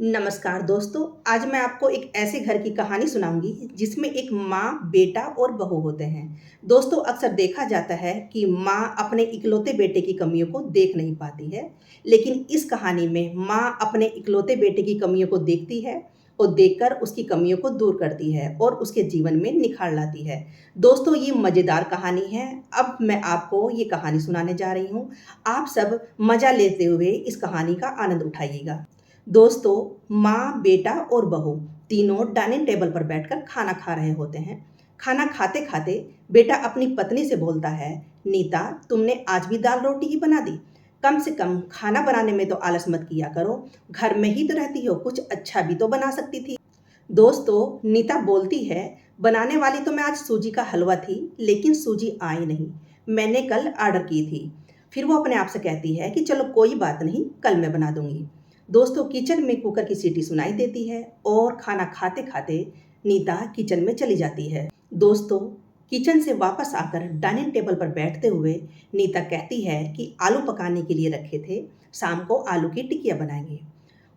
नमस्कार दोस्तों, आज मैं आपको एक ऐसे घर की कहानी सुनाऊँगी जिसमें एक माँ, बेटा और बहू होते हैं। दोस्तों, अक्सर देखा जाता है कि माँ अपने इकलौते बेटे की कमियों को देख नहीं पाती है, लेकिन इस कहानी में माँ अपने इकलौते बेटे की कमियों को देखती है और देखकर उसकी कमियों को दूर करती है और उसके जीवन में निखार लाती है। दोस्तों, ये मज़ेदार कहानी है। अब मैं आपको ये कहानी सुनाने जा रही हूँ। आप सब मज़ा लेते हुए इस कहानी का आनंद उठाइएगा। दोस्तों, माँ, बेटा और बहू तीनों डाइनिंग टेबल पर बैठकर खाना खा रहे होते हैं। खाना खाते-खाते बेटा अपनी पत्नी से बोलता है, "नीता, तुमने आज भी दाल रोटी ही बना दी। कम से कम खाना बनाने में तो आलस मत किया करो। घर में ही तो रहती हो, कुछ अच्छा भी तो बना सकती थी।" दोस्तों, नीता बोलती है, "बनाने वाली तो मैं आज सूजी का हलवा थी, लेकिन सूजी आई नहीं। मैंने कल ऑर्डर की थी।" फिर वो अपने आप से कहती है कि चलो कोई बात नहीं, कल मैं बना दूँगी। दोस्तों, किचन में कुकर की सीटी सुनाई देती है और खाना खाते-खाते नीता किचन में चली जाती है। दोस्तों, किचन से वापस आकर डाइनिंग टेबल पर बैठते हुए नीता कहती है कि आलू पकाने के लिए रखे थे, शाम को आलू की टिकिया बनाएँगे।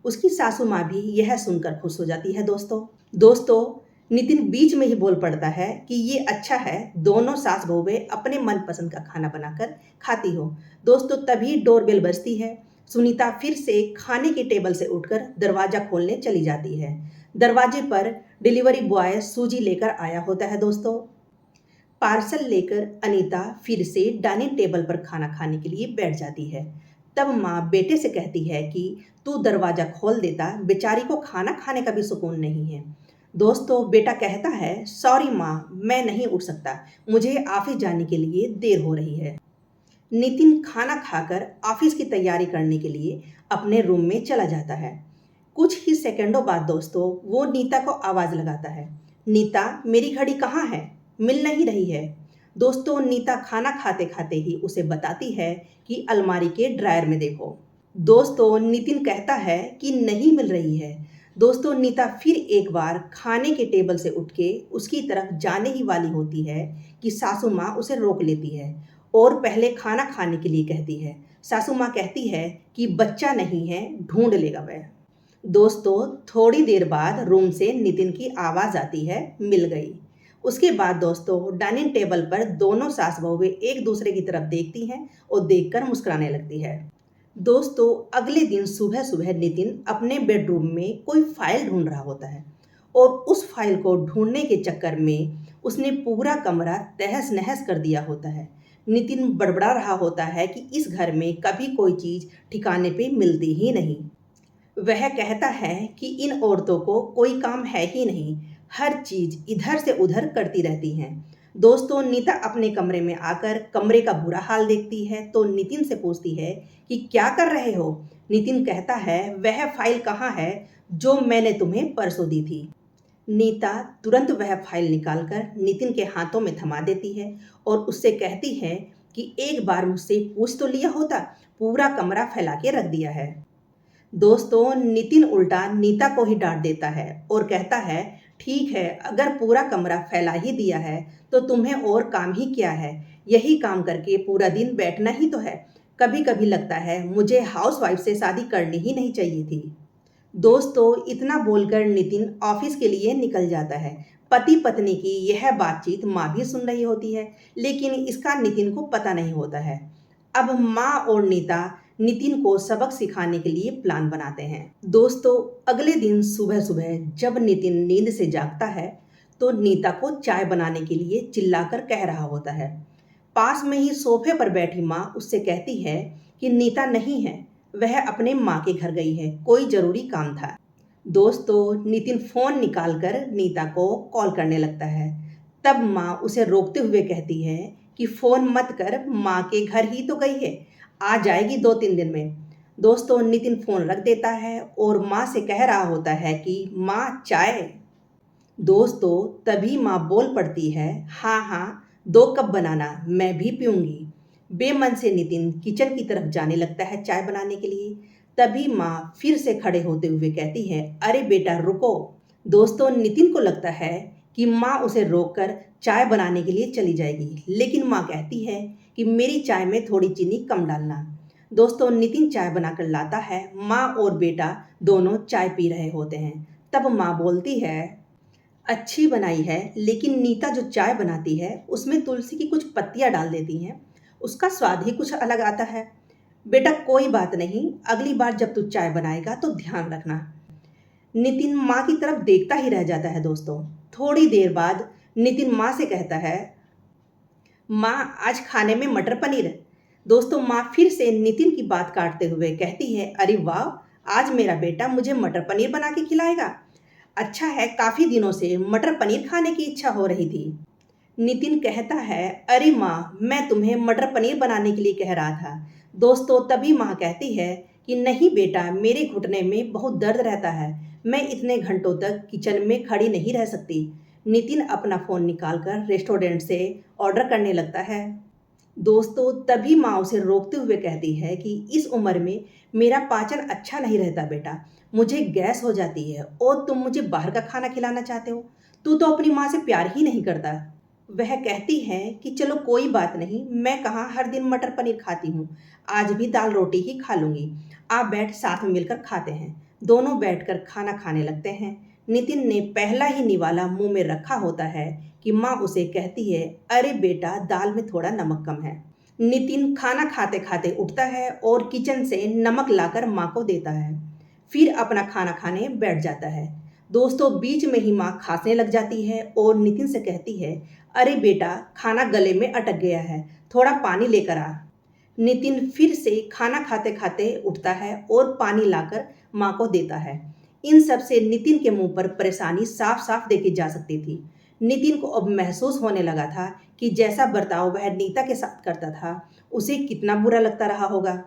उसकी सासू माँ भी यह सुनकर खुश हो जाती है दोस्तों, नितिन बीच में ही बोल पड़ता है कि ये अच्छा है, दोनों सास बहुएं अपने मनपसंद का खाना बनाकर खाती हो। दोस्तों, तभी डोरबेल बजती है। सुनीता फिर से खाने की टेबल से उठकर दरवाजा खोलने चली जाती है। दरवाजे पर डिलीवरी बॉय सूजी लेकर आया होता है दोस्तों। पार्सल लेकर अनीता फिर से डाइनिंग टेबल पर खाना खाने के लिए बैठ जाती है। तब माँ बेटे से कहती है कि तू दरवाजा खोल देता, बेचारी को खाना खाने का भी सुकून नहीं है। दोस्तों, बेटा कहता है, सॉरी माँ, मैं नहीं उठ सकता, मुझे ऑफिस जाने के लिए देर हो रही है। नितिन खाना खाकर ऑफिस की तैयारी करने के लिए अपने रूम में चला जाता है। कुछ ही सेकंडों बाद दोस्तों, वो नीता को आवाज लगाता है, "नीता, मेरी घड़ी कहाँ है? मिल नहीं रही है।" दोस्तों, नीता खाना खाते-खाते ही उसे बताती है कि अलमारी के ड्रायर में देखो। दोस्तों, नितिन कहता है कि नहीं मिल रही है। दोस्तों, नीता फिर एक बार खाने के टेबल से उठ के उसकी तरफ जाने ही वाली होती है कि सासू माँ उसे रोक लेती है और पहले खाना खाने के लिए कहती है। सासू माँ कहती है कि बच्चा नहीं है, ढूंढ लेगा वह। दोस्तों, थोड़ी देर बाद रूम से नितिन की आवाज़ आती है, "मिल गई।" उसके बाद दोस्तों, डाइनिंग टेबल पर दोनों सास-बहुएँ एक दूसरे की तरफ देखती हैं और देखकर मुस्कुराने लगती है। दोस्तों, अगले दिन सुबह-सुबह नितिन अपने बेडरूम में कोई फ़ाइल ढूँढ रहा होता है और उस फ़ाइल को ढूँढने के चक्कर में उसने पूरा कमरा तहस-नहस कर दिया होता है। नितिन बड़बड़ा रहा होता है कि इस घर में कभी कोई चीज़ ठिकाने पे मिलती ही नहीं। वह कहता है कि इन औरतों को कोई काम है ही नहीं, हर चीज़ इधर से उधर करती रहती हैं। दोस्तों, नीता अपने कमरे में आकर कमरे का बुरा हाल देखती है तो नितिन से पूछती है कि क्या कर रहे हो? नितिन कहता है, वह फाइल कहाँ है जो मैंने तुम्हें परसों दी थी। नीता तुरंत वह फाइल निकालकर नितिन के हाथों में थमा देती है और उससे कहती है कि एक बार मुझसे पूछ तो लिया होता, पूरा कमरा फैला के रख दिया है। दोस्तों, नितिन उल्टा नीता को ही डाँट देता है और कहता है, "ठीक है, अगर पूरा कमरा फैला ही दिया है, तो तुम्हें और काम ही क्या है? यही काम करके पूरा दिन बैठना ही तो है। कभी-कभी लगता है मुझे हाउसवाइफ से शादी करनी ही नहीं चाहिए थी।" दोस्तों, इतना बोलकर नितिन ऑफिस के लिए निकल जाता है। पति-पत्नी की यह बातचीत माँ भी सुन रही होती है, लेकिन इसका नितिन को पता नहीं होता है। अब माँ और नीता नितिन को सबक सिखाने के लिए प्लान बनाते हैं। दोस्तों, अगले दिन सुबह-सुबह जब नितिन नींद से जागता है, तो नीता को चाय बनाने के लिए चिल्लाकर कह रहा होता है। पास में ही सोफे पर बैठी माँ उससे कहती है कि नीता नहीं है, वह अपने माँ के घर गई है, कोई ज़रूरी काम था। दोस्तों, नितिन फ़ोन निकालकर नीता को कॉल करने लगता है। तब माँ उसे रोकते हुए कहती है कि फ़ोन मत कर, माँ के घर ही तो गई है, आ जाएगी 2-3 दिन में। दोस्तों, नितिन फ़ोन रख देता है और माँ से कह रहा होता है कि माँ चाय। दोस्तों, तभी माँ बोल पड़ती है, "हाँ, हाँ, 2 कप बनाना, मैं भी पीऊँगी।" बेमन से नितिन किचन की तरफ जाने लगता है चाय बनाने के लिए। तभी माँ फिर से खड़े होते हुए कहती है, "अरे बेटा रुको।" दोस्तों, नितिन को लगता है कि माँ उसे रोककर चाय बनाने के लिए चली जाएगी, लेकिन माँ कहती है कि मेरी चाय में थोड़ी चीनी कम डालना। दोस्तों नितिन चाय बनाकर लाता है। माँ और बेटा दोनों चाय पी रहे होते हैं। तब माँ बोलती है, अच्छी बनाई है, लेकिन नीता जो चाय बनाती है उसमें तुलसी की कुछ पत्तियां डाल देती हैं, उसका स्वाद ही कुछ अलग आता है। बेटा कोई बात नहीं, अगली बार जब तू चाय बनाएगा तो ध्यान रखना। नितिन माँ की तरफ देखता ही रह जाता है। दोस्तों थोड़ी देर बाद नितिन माँ से कहता है, माँ आज खाने में मटर पनीर। दोस्तों माँ फिर से नितिन की बात काटते हुए कहती है, अरे वाह, आज मेरा बेटा मुझे मटर पनीर बना के खिलाएगा। अच्छा है, काफ़ी दिनों से मटर पनीर खाने की इच्छा हो रही थी। नितिन कहता है, अरे माँ, मैं तुम्हें मटर पनीर बनाने के लिए कह रहा था। दोस्तों तभी माँ कहती है कि नहीं बेटा, मेरे घुटने में बहुत दर्द रहता है, मैं इतने घंटों तक किचन में खड़ी नहीं रह सकती। नितिन अपना फ़ोन निकालकर रेस्टोरेंट से ऑर्डर करने लगता है। दोस्तों तभी माँ उसे रोकते हुए कहती है कि इस उम्र में मेरा पाचन अच्छा नहीं रहता बेटा, मुझे गैस हो जाती है और तुम मुझे बाहर का खाना खिलाना चाहते हो। तू तो अपनी माँ से प्यार ही नहीं करता। वह कहती है कि चलो कोई बात नहीं, मैं कहाँ हर दिन मटर पनीर खाती हूँ, आज भी दाल रोटी ही खा लूँगी। आप बैठ, साथ में मिलकर खाते हैं। दोनों बैठकर खाना खाने लगते हैं। नितिन ने पहला ही निवाला मुंह में रखा होता है कि माँ उसे कहती है, अरे बेटा, दाल में थोड़ा नमक कम है। नितिन खाना खाते खाते उठता है और किचन से नमक लाकर माँ को देता है, फिर अपना खाना खाने बैठ जाता है। दोस्तों बीच में ही माँ खांसने लग जाती है और नितिन से कहती है, अरे बेटा, खाना गले में अटक गया है, थोड़ा पानी लेकर आ। नितिन फिर से खाना खाते खाते उठता है और पानी लाकर माँ को देता है। इन सब से नितिन के मुंह पर परेशानी साफ साफ देखी जा सकती थी। नितिन को अब महसूस होने लगा था कि जैसा बर्ताव वह नीता के साथ करता था, उसे कितना बुरा लगता रहा होगा।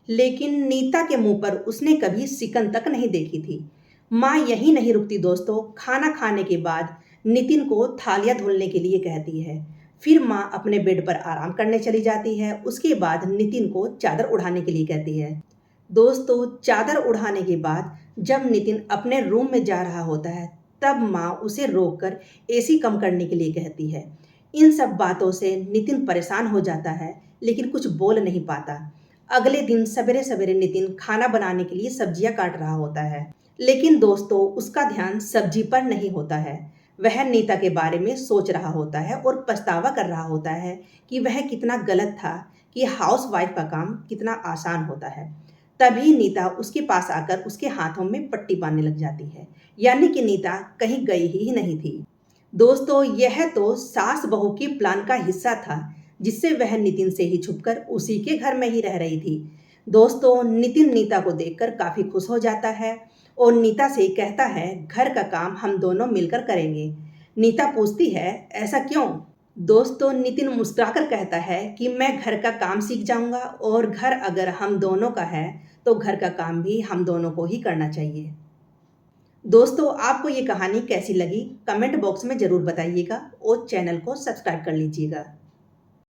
लेकिन नीता के मुंह पर उसने कभी सिकन तक नहीं देखी थी। माँ यहीं नहीं रुकती दोस्तों, खाना खाने के बाद नितिन को थालियां धुलने के लिए कहती है। फिर माँ अपने बेड पर आराम करने चली जाती है। उसके बाद नितिन को चादर उड़ाने के लिए कहती है। दोस्तों चादर उड़ाने के बाद जब नितिन अपने रूम में जा रहा होता है, तब माँ उसे रोककर एसी कम करने के लिए कहती है। इन सब बातों से नितिन परेशान हो जाता है, लेकिन कुछ बोल नहीं पाता। अगले दिन सवेरे सवेरे नितिन खाना बनाने के लिए सब्जियां काट रहा होता है, लेकिन दोस्तों उसका ध्यान सब्जी पर नहीं होता है। वह नीता के बारे में सोच रहा होता है और पछतावा कर रहा होता है कि वह कितना गलत था, कि हाउस वाइफ का काम कितना आसान होता है। तभी नीता उसके पास आकर उसके हाथों में पट्टी बांधने लग जाती है, यानी कि नीता कहीं गई ही नहीं थी। दोस्तों यह तो सास बहू के प्लान का हिस्सा था, जिससे वह नितिन से ही छुपकर उसी के घर में ही रह रही थी। दोस्तों नितिन नीता को देखकर काफी खुश हो जाता है और नीता से कहता है, घर का काम हम दोनों मिलकर करेंगे। नीता पूछती है, ऐसा क्यों? दोस्तों नितिन मुस्कुराकर कहता है कि मैं घर का काम सीख जाऊंगा और घर अगर हम दोनों का है तो घर का काम भी हम दोनों को ही करना चाहिए। दोस्तों आपको ये कहानी कैसी लगी कमेंट बॉक्स में ज़रूर बताइएगा और चैनल को सब्सक्राइब कर लीजिएगा।